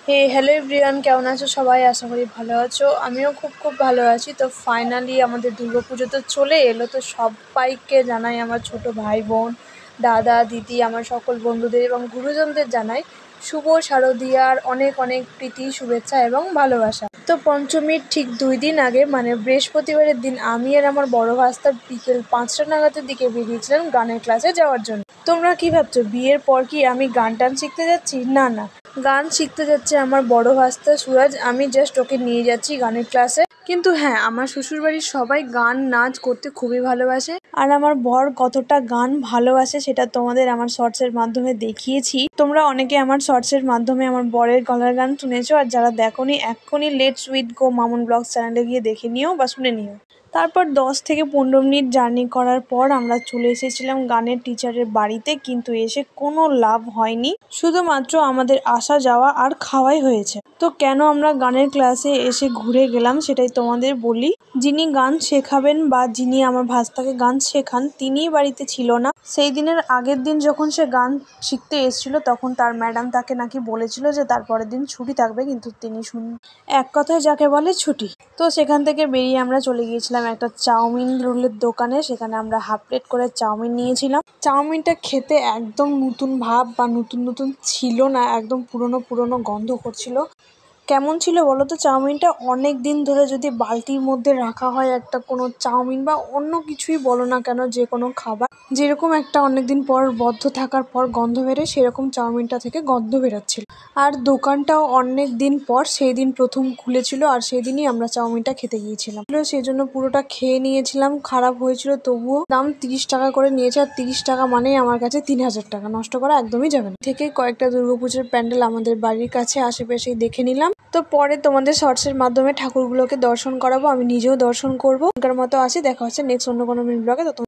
Hello everyone, কেমন আছো সবাই? আশা করি ভালো আছো। আমিও খুব ভালো আছি। তো ফাইনালি আমাদের দুর্গাপুজো তো চলে এলো। তো সবাইকে জানাই, আমার ছোট ভাই বোন, দাদা দিদি, আমার সকল বন্ধুদের এবং গুরুজনদের জানাই শুভ শারদীয়ার অনেক অনেক প্রীতি, শুভেচ্ছা এবং ভালোবাসা। তো পঞ্চমীর ঠিক 2 দিন আগে, মানে বৃহস্পতিবারের দিন, আমি আর আমার বড় ভাস্তা বিকেল 5টা নাগাদের দিকে বেরিয়েছিলাম গানের ক্লাসে যাওয়ার জন্য। তোমরা কি ভাবছো, বিয়ের পর কি আমি গান টান শিখতে যাচ্ছি? না, গান শিখতে যাচ্ছে আমার বড় ভাস্তা সুরাজ। আমি জাস্ট ওকে নিয়ে যাচ্ছি গানের ক্লাসে। কিন্তু হ্যাঁ, আমার শ্বশুরবাড়ির সবাই গান নাচ করতে খুবই ভালোবাসে। আর আমার বর কতটা গান ভালোবাসে সেটা তোমাদের আমার শর্টসের মাধ্যমে দেখিয়েছি। তোমরা অনেকে আমার শর্টসের মাধ্যমে আমার বরের গলার গান শুনেছো, আর যারা দেখোনি এক্ষুনি let's with go Mamun blogs চ্যানেলে গিয়ে দেখে নিও বা শুনে নিও। তারপর 10 থেকে 15 মিনিট জার্নি করার পর আমরা চলে এসেছিলাম গানের টিচারের বাড়িতে, কিন্তু এসে কোনো লাভ হয়নি। শুধুমাত্র আমাদের আসা যাওয়া আর খাওয়াই হয়েছে। তো কেন আমরা গানের ক্লাসে এসে ঘুরে গেলাম সেটাই তোমাদের বলি। যিনি গান শেখাবেন বা যিনি আমার ভাস্তাকে গান শেখান তিনিই বাড়িতে ছিল না। সেই দিনের আগের দিন যখন সে গান শিখতে এসেছিল তখন তার ম্যাডাম তাকে নাকি বলেছিল যে তারপরের দিন ছুটি থাকবে, কিন্তু তিনি এক কথায় যাকে বলে ছুটি। তো সেখান থেকে বেরিয়ে আমরা চলে গিয়েছিলাম একটা চাউমিন রোলের দোকানে। সেখানে আমরা হাফ প্লেট করে চাউমিন নিয়েছিলাম। চাউমিনটা খেতে একদম নতুন ভাব বা নতুন ছিল না, একদম পুরনো গন্ধ করছিল। কেমন ছিল বলো তো চাউমিনটা? অনেক দিন ধরে যদি বালতির মধ্যে রাখা হয় একটা কোনো চাউমিন বা অন্য কিছুই বলো না কেন, যে কোনো খাবার, যেরকম একটা অনেকদিন পর বদ্ধ থাকার পর গন্ধ বেরোয়, সেরকম চাউমিনটা থেকে গন্ধ বেরোচ্ছিল। আর দোকানটাও অনেক দিন পর সেই দিন প্রথম খুলেছিল, আর সেই দিনই আমরা চাউমিনটা খেতে গিয়েছিলাম। সেই জন্য পুরোটা খেয়ে নিয়েছিলাম। খারাপ হয়েছিল, তবুও দাম 30 টাকা করে নিয়েছে। আর 30 টাকা মানেই আমার কাছে 3000 টাকা, নষ্ট করা একদমই যাবে না। থেকে কয়েকটা দুর্গাপুজোর প্যান্ডেল আমাদের বাড়ির কাছে আশেপাশেই দেখে নিলাম। তো পরে তোমাদের শর্টসের মাধ্যমে ঠাকুরগুলোকে দর্শন করাবো, আমি নিজেও দর্শন করবো। এখনকার মতো আসি, দেখা হচ্ছে নেক্সট অন্য কোনো মিনি ব্লগে।